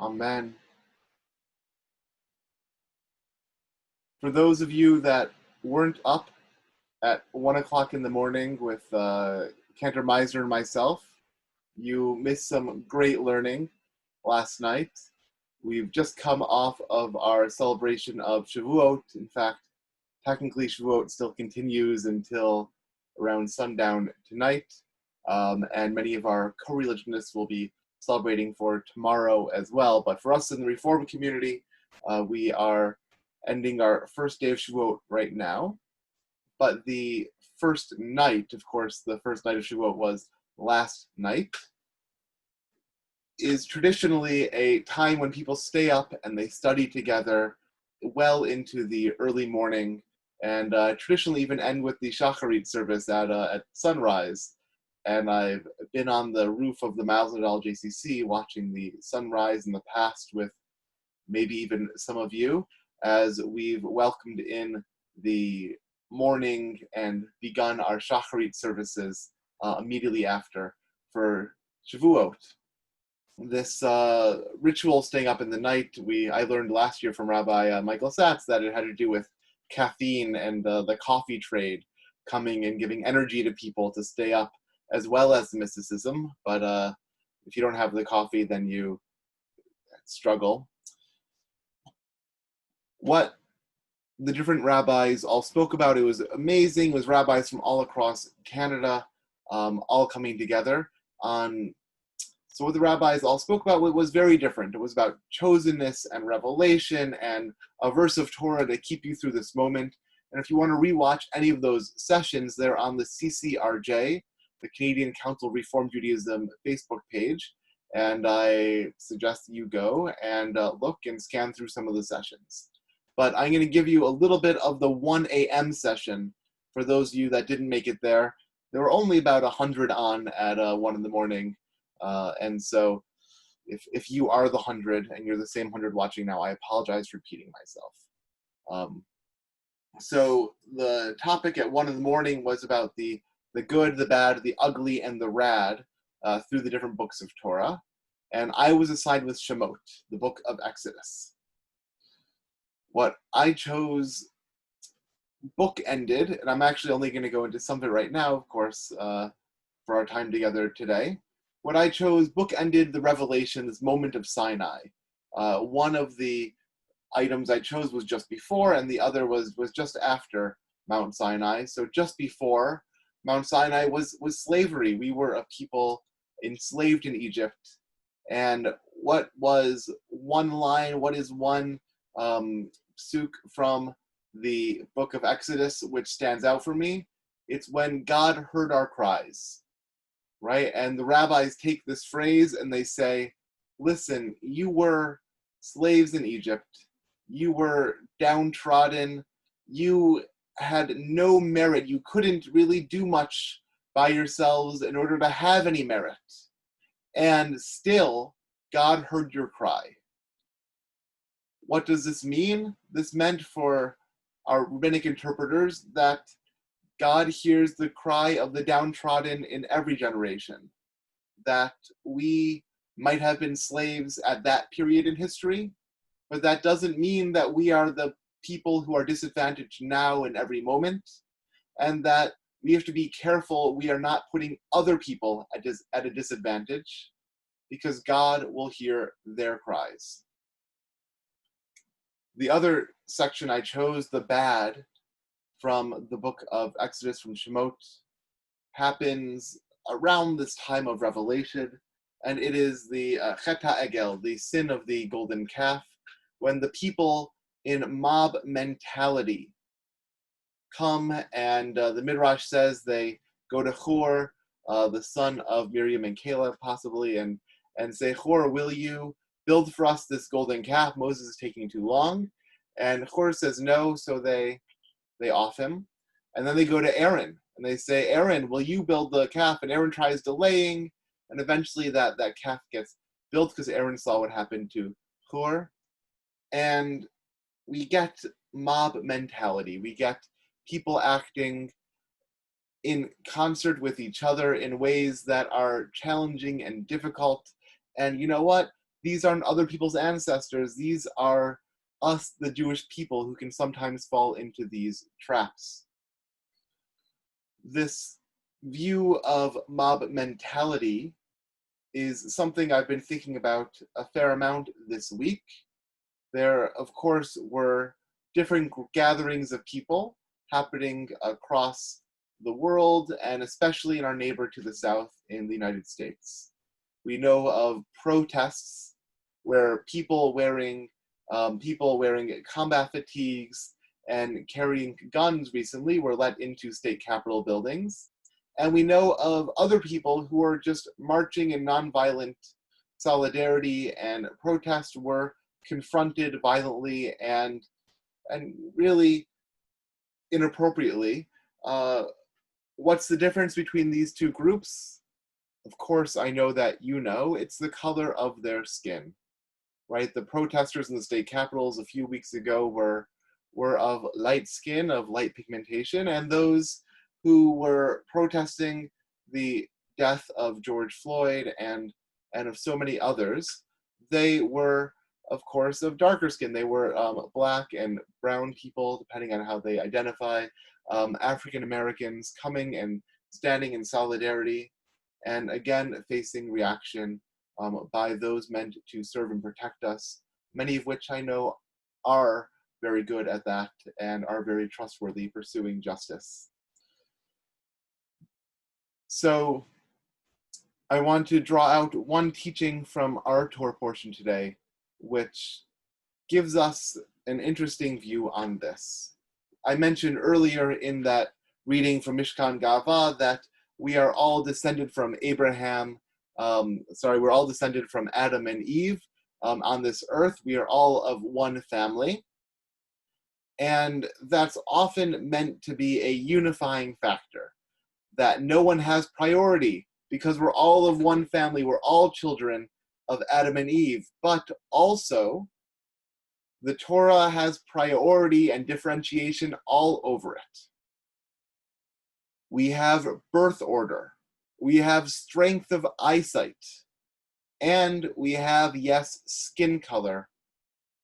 Amen. For those of you that weren't up at 1 o'clock in the morning with Cantor Meisner and myself, you missed some great learning last night. We've just come off of our celebration of Shavuot. In fact, technically Shavuot still continues until around sundown tonight, and many of our co-religionists will be celebrating for tomorrow as well. But for us in the Reform community, we are ending our first day of Shavuot right now. But the first night, of course, the first night of Shavuot was last night, is traditionally a time when people stay up and they study together well into the early morning, and traditionally even end with the Shacharit service at sunrise. And I've been on the roof of the Mazdal JCC watching the sunrise in the past with maybe even some of you, as we've welcomed in the morning and begun our Shacharit services immediately after for Shavuot. This ritual staying up in the night, I learned last year from Rabbi Michael Satz that it had to do with caffeine and the coffee trade coming and giving energy to people to stay up, as well as the mysticism. But if you don't have the coffee, then you struggle. What the different rabbis all spoke about, it was amazing. It was rabbis from all across Canada, all coming together on. So what the rabbis all spoke about was very different. It was about chosenness and revelation and a verse of Torah to keep you through this moment. And if you want to rewatch any of those sessions, they're on the CCRJ, the Canadian Council of Reform Judaism Facebook page. And I suggest that you go and look and scan through some of the sessions. But I'm going to give you a little bit of the 1 a.m. session for those of you that didn't make it there. There were only about 100 on at 1 in the morning. And so if you are the 100 and you're the same 100 watching now, I apologize for repeating myself. So the topic at 1 in the morning was about the good, the bad, the ugly, and the rad through the different books of Torah. And I was assigned with Shemot, the book of Exodus. What I chose book-ended, and I'm actually only going to go into some of it right now, of course, for our time together today. What I chose book-ended the revelation, this moment of Sinai. One of the items I chose was just before, and the other was just after Mount Sinai. So just before Mount Sinai was slavery. We were a people enslaved in Egypt. And what was one line, what is one psuk from the book of Exodus which stands out for me? It's when God heard our cries, right? And the rabbis take this phrase and they say, listen, you were slaves in Egypt. You were downtrodden. You had no merit. You couldn't really do much by yourselves in order to have any merit. And still, God heard your cry. What does this mean? This meant for our rabbinic interpreters that God hears the cry of the downtrodden in every generation, that we might have been slaves at that period in history, but that doesn't mean that we are the people who are disadvantaged now in every moment, and that we have to be careful we are not putting other people at a disadvantage, because God will hear their cries. The other section I chose, the bad, from the book of Exodus from Shemot, happens around this time of Revelation, and it is the Chet HaEgel, the sin of the golden calf, when the people in mob mentality come and the Midrash says they go to Hur, the son of Miriam and Caleb possibly, and say, Hur, will you build for us this golden calf? Moses is taking too long. And Hur says no, so they off him. And then they go to Aaron and they say, Aaron, will you build the calf? And Aaron tries delaying, and eventually that calf gets built because Aaron saw what happened to Hur. And we get mob mentality. We get people acting in concert with each other in ways that are challenging and difficult. And you know what? These aren't other people's ancestors. These are us, the Jewish people, who can sometimes fall into these traps. This view of mob mentality is something I've been thinking about a fair amount this week. There, of course, were different gatherings of people happening across the world, and especially in our neighbor to the south in the United States. We know of protests where people wearing combat fatigues and carrying guns recently were let into state capitol buildings. And we know of other people who are just marching in nonviolent solidarity and protest were confronted violently and really inappropriately. What's the difference between these two groups? Of course, I know that you know. It's the color of their skin, right? The protesters in the state capitals a few weeks ago were of light skin, of light pigmentation, and those who were protesting the death of George Floyd and of so many others, they were, of course, of darker skin. They were Black and brown people, depending on how they identify, African Americans coming and standing in solidarity, and again, facing reaction by those meant to serve and protect us, many of which I know are very good at that and are very trustworthy pursuing justice. So I want to draw out one teaching from our Torah portion today, which gives us an interesting view on this. I mentioned earlier in that reading from Mishkan Gava that we are all descended from we're all descended from Adam and Eve on this earth. We are all of one family. And that's often meant to be a unifying factor, that no one has priority because we're all of one family. We're all children of Adam and Eve. But also, the Torah has priority and differentiation all over it. We have birth order. We have strength of eyesight. And we have, yes, skin color,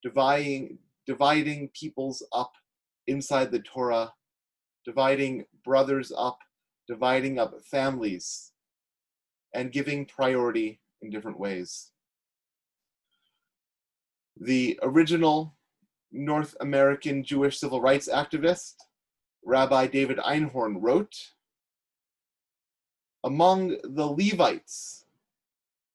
dividing peoples up inside the Torah, dividing brothers up, dividing up families, and giving priority in different ways. The original North American Jewish civil rights activist, Rabbi David Einhorn, wrote, among the Levites,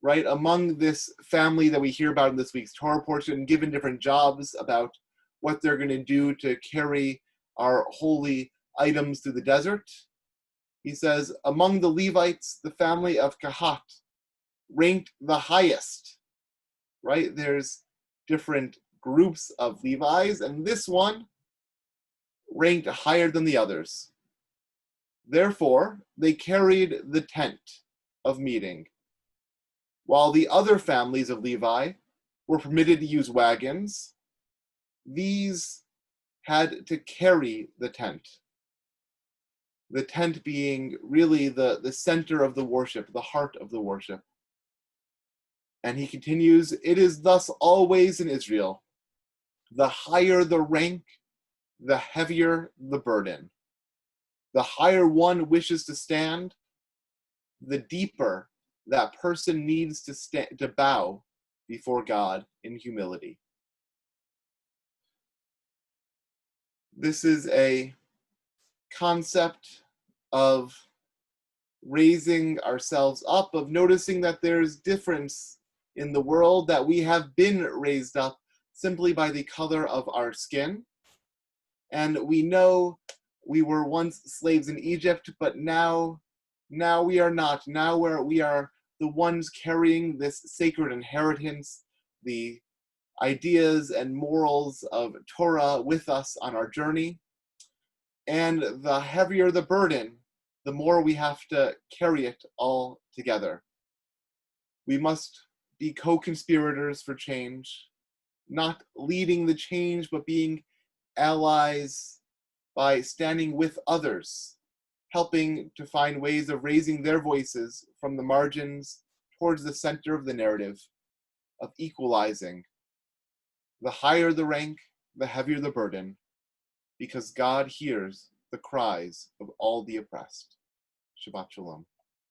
right, among this family that we hear about in this week's Torah portion, given different jobs about what they're going to do to carry our holy items through the desert, he says, among the Levites, the family of Kahat ranked the highest, right? There's different groups of Levites, and this one ranked higher than the others. Therefore, they carried the tent of meeting, while the other families of Levi were permitted to use wagons. These had to carry the tent being really the center of the worship, the heart of the worship. And he continues, it is thus always in Israel. The higher the rank, the heavier the burden. The higher one wishes to stand, the deeper that person needs to bow before God in humility. This is a concept of raising ourselves up, of noticing that there's difference in the world, that we have been raised up simply by the color of our skin. And we know we were once slaves in Egypt, but now we are not. Now we are the ones carrying this sacred inheritance, the ideas and morals of Torah with us on our journey. And the heavier the burden, the more we have to carry it all together. We must be co-conspirators for change, not leading the change, but being allies by standing with others, helping to find ways of raising their voices from the margins towards the center of the narrative. of equalizing. The higher the rank, the heavier the burden, because God hears the cries of all the oppressed. Shabbat Shalom.